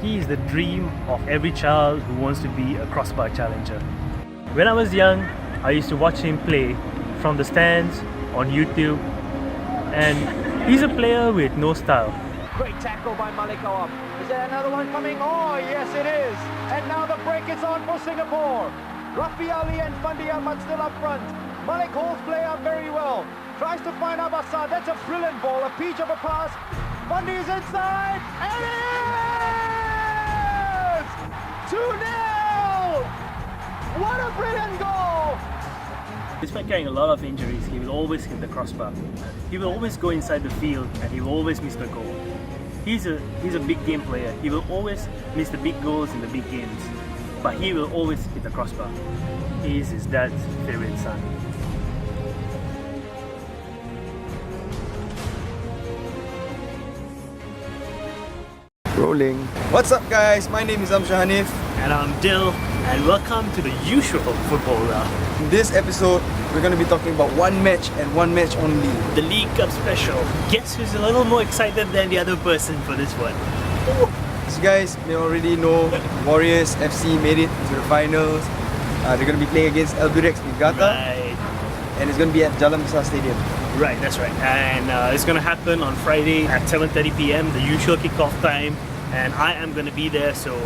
He is the dream of every child who wants to be a crossbar challenger. When I was young, I used to watch him play from the stands on YouTube, and he's a player with no style. Great tackle by Malik Awab. Is there another one coming? Oh, yes it is. And now the break is on for Singapore. Rafi Ali and Fandi Ahmad still up front. Malik holds play up very well. Tries to find Abbasad. That's a brilliant ball. A peach of a pass. Fandi is inside. And it is! 2-0! What a brilliant goal! Despite carrying a lot of injuries, he will always hit the crossbar. He will always go inside the field and he will always miss the goal. He's a big game player. He will always miss the big goals in the big games, but he will always hit the crossbar. He is his dad's favorite son. Rolling. What's up guys? My name is Hanif. And I'm Dil, and welcome to the usual football round. In this episode, we're going to be talking about one match and one match only. The League Cup special. Guess who's a little more excited than the other person for this one? As you guys may already know, Warriors FC made it to the finals. They're going to be playing against Albirex Niigata. Right. And it's going to be at Jalan Besar Stadium. Right, that's right. And it's going to happen on Friday at 7:30 PM, the usual kickoff time. And I am going to be there, so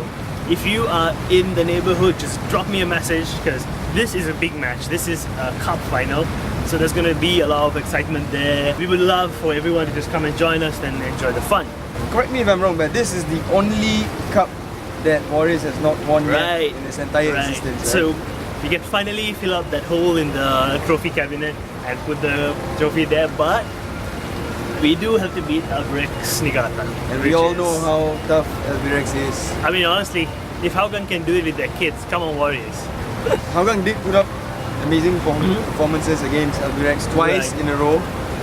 if you are in the neighborhood, just drop me a message, because this is a big match. This is a cup final, so there's going to be a lot of excitement there. We would love for everyone to just come and join us and enjoy the fun. Correct me if I'm wrong, but this is the only cup that Warriors has not won yet in its entire existence. Right? So we can finally fill up that hole in the trophy cabinet and put the trophy there, but we do have to beat Albirex Niigata. And we all know how tough Albirex is. I mean, honestly, if Hougang can do it with their kids, come on Warriors. Hougang did put up amazing performances against Albirex twice in a row.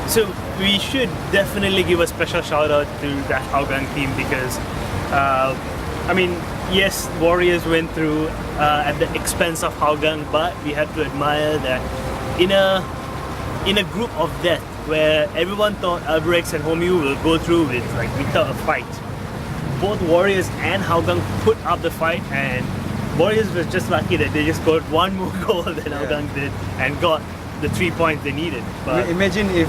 So we should definitely give a special shout out to that Hougang team, because I mean, yes, Warriors went through at the expense of Hougang, but we have to admire that in a group of death, where everyone thought Albirex and Homew will go through without a fight, both Warriors and Hougang put up the fight, and Warriors was just lucky that they just scored one more goal than Hougang did and got the 3 points they needed. But imagine if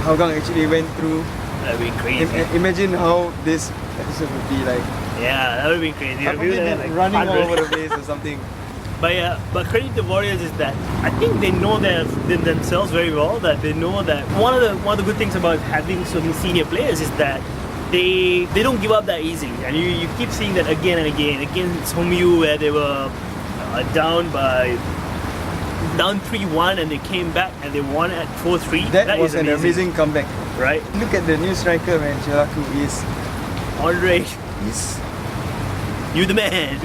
Hougang actually went through. That would be crazy. Imagine how this episode would be like. Yeah, that would be crazy. Probably running all over the place or something. But yeah, but credit to Warriors is that I think they know themselves very well. That they know that one of the good things about having so many senior players is that they don't give up that easily. And you keep seeing that again and again. Against Homew, where they were down 3-1 and they came back and they won at 4-3. That was an amazing comeback. Right? Look at the new striker, man. Chelaku is Andre. He's you the man.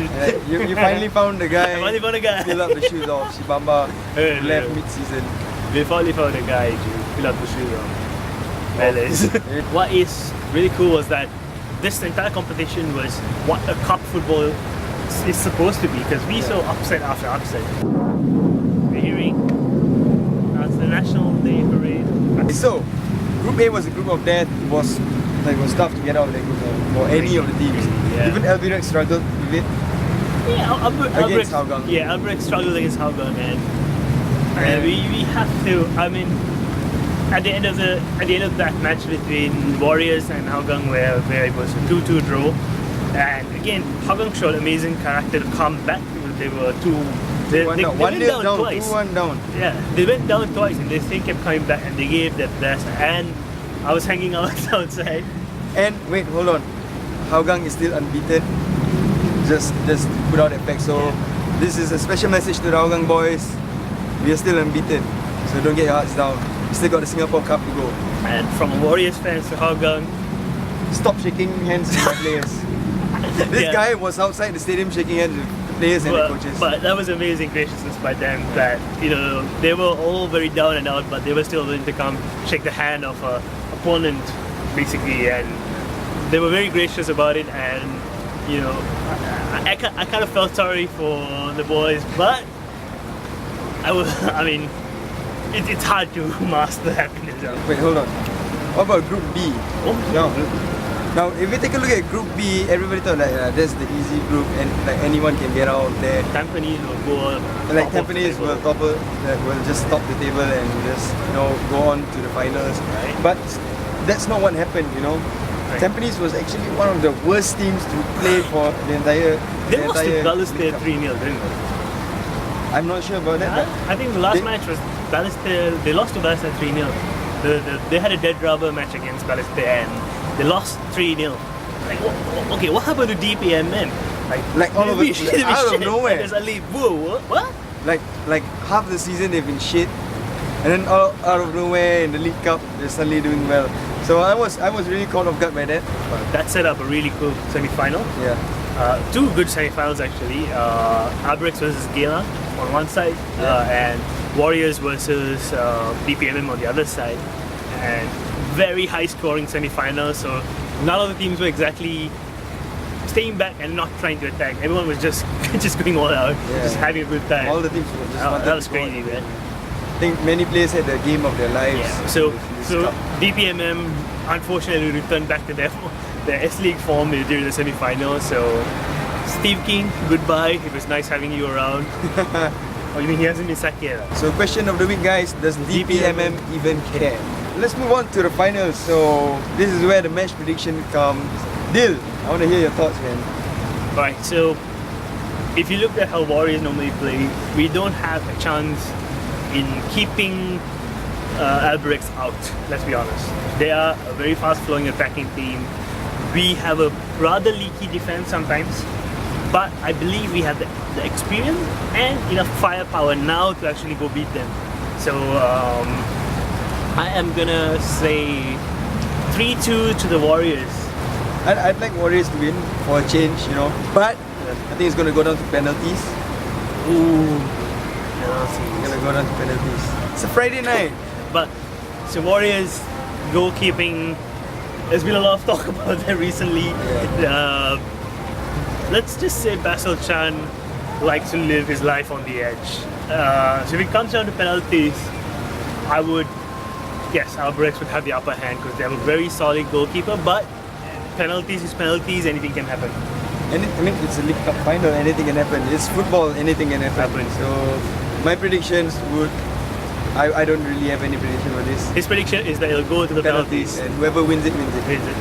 You finally found the guy. I finally found the guy. Fill up the shoes off. Shibamba left mid-season. We finally found the guy to fill up the shoes off. Fellas. What is really cool was that this entire competition was what a cup football is supposed to be, because we saw upset after upset. We're hearing that's the National Day Parade. So, Group A was a group of death. It was tough to get out of that group for any of the teams. Yeah. Even Albirex struggled with it. Yeah, against Hougang. Yeah, Albirex struggled against Hougang, and we have to. I mean, at the end of that match between Warriors and Hougang, where it was a 2-2 draw, and again Hougang showed amazing character to come back. They were they went down twice. 2-1 down. Yeah, they went down twice, and they still kept coming back, and they gave their best. And I was hanging out outside. And wait, hold on. Hougang is still unbeaten. Just put out that fact. So this is a special message to the Hougang boys. We are still unbeaten. So don't get your hearts down. We still got the Singapore Cup to go. And from Warriors fans to Hougang, stop shaking hands with the players. This guy was outside the stadium shaking hands with the players and the coaches. But that was amazing graciousness by them, that they were all very down and out, but they were still willing to come shake the hand of an opponent, basically, and they were very gracious about it. And I kind of felt sorry for the boys, but I mean, it's hard to mask the happiness. Wait, hold on. What about Group B? Oh. No. Now, if we take a look at Group B, everybody thought like that's the easy group and like anyone can get out of there. Tampines will go. Like Tampines will topple, will just top the table and just go on to the finals. Right. But that's not what happened. Right. Tampines was actually one of the worst teams to play for the entire. They lost to Balestier League Cup. 3-0, didn't they? I'm not sure about that. But I think the last match was Balestier. They lost to Balestier 3-0. They had a dead rubber match against Balestier and they lost 3-0. Like, okay, what happened to DPMM? Like all of it out of nowhere. And suddenly, whoa, what? Like half the season they've been shit, and then out of nowhere in the League Cup they're suddenly doing well. So I was really caught off guard by that. That set up a really cool semi-final. Yeah. Two good semi-finals actually. Albirex versus Geylang on one side, and Warriors versus DPMM on the other side. And very high-scoring semi-final. So none of the teams were exactly staying back and not trying to attack. Everyone was just going all out, just having a good time. All the teams were just that was crazy, man. I think many players had the game of their lives. Yeah. So DPMM unfortunately returned back to their S.League form during the semi-final. So Steve King, goodbye. It was nice having you around. Oh, you mean he hasn't been sacked yet? So question of the week, guys: does DPMM even care? Let's move on to the finals. So this is where the match prediction comes. Dil, I want to hear your thoughts, man. Alright, so if you look at how Warriors normally play, we don't have a chance in keeping Albirex out, let's be honest. They are a very fast-flowing attacking team. We have a rather leaky defense sometimes, but I believe we have the experience and enough firepower now to actually go beat them. So I am gonna say 3-2 to the Warriors. I'd like Warriors to win for a change, but I think it's going to go down to penalties. Ooh, It's going to go down to penalties. It's a Friday night. But so Warriors goalkeeping, there's been a lot of talk about that recently. Yeah. Let's just say Basil Chan likes to live his life on the edge. So if it comes down to penalties, I would guess Albirex would have the upper hand because they have a very solid goalkeeper, but penalties is penalties, anything can happen. It's a League Cup final, anything can happen. It's football, anything can happen. So my predictions would, I don't really have any prediction for this. His prediction is that it'll go to the penalties. And whoever wins it, wins it. Wins it.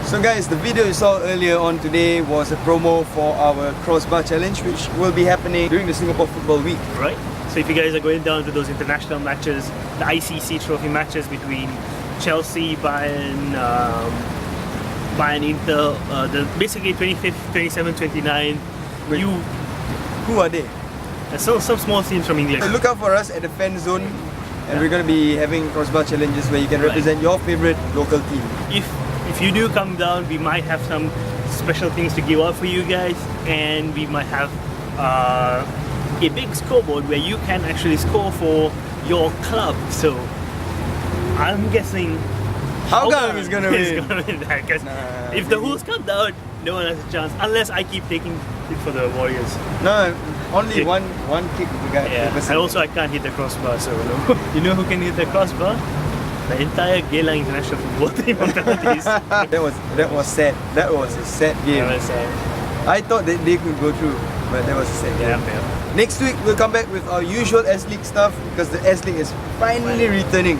So guys, the video you saw earlier on today was a promo for our crossbar challenge, which will be happening during the Singapore Football Week. Right. So if you guys are going down to those international matches, the ICC trophy matches between Chelsea, Bayern, Inter, basically 25th, 27th, 29th. Wait, who are they? Some small teams from England. So look out for us at the fan zone, and we're going to be having crossbar challenges where you can represent your favorite local team. If you do come down, we might have some special things to give out for you guys, and we might have a big scoreboard where you can actually score for your club. So I'm guessing Hougang is gonna win. that because if the Wolves come down, no one has a chance unless I keep taking it for the Warriors. No, only one kick we got. Yeah, and also I can't hit the crossbar, so you know who can hit the crossbar? The entire Geylang international football team on penalties. that was sad. That was a sad game. Yeah, sad. I thought that they could go through, but that was a sad game. Yeah. Next week we'll come back with our usual S.League stuff because the S.League is finally returning.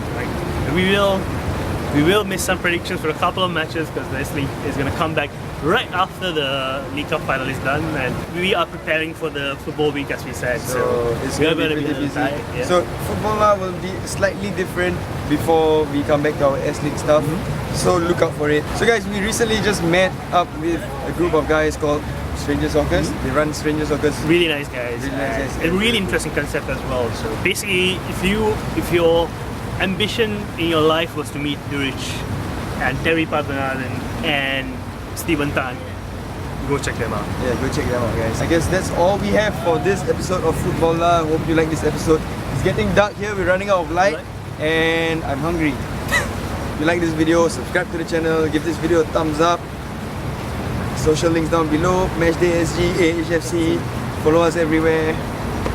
We will miss some predictions for a couple of matches because the S.League is going to come back right after the League Cup final is done, and we are preparing for the football week as we said. So it's we're going to be pretty busy. Yeah. So football will be slightly different before we come back to our S.League stuff. So look out for it. So guys, we recently just met up with a group of guys called Stranger Soccers. They run Stranger Soccers. Really nice guys. Really nice guys. A really interesting concept as well. So basically, if your ambition in your life was to meet Durich and Terry Padmanathan and Stephen Tan, go check them out. Yeah, go check them out, guys. I guess that's all we have for this episode of Football La. Hope you like this episode. It's getting dark here. We're running out of light, and I'm hungry. If you like this video, subscribe to the channel. Give this video a thumbs up. Social links down below. MatchDay SG, AHFC. Follow us everywhere.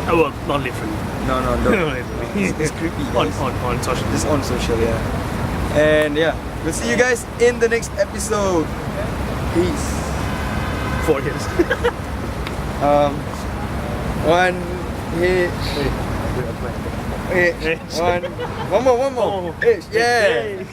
Oh, well, not literally. No, don't. It's creepy, guys. On social. Just on social, yeah. And yeah, we'll see you guys in the next episode. Peace. 4 years. One hit. One more. Oh. H. Yeah. Yay.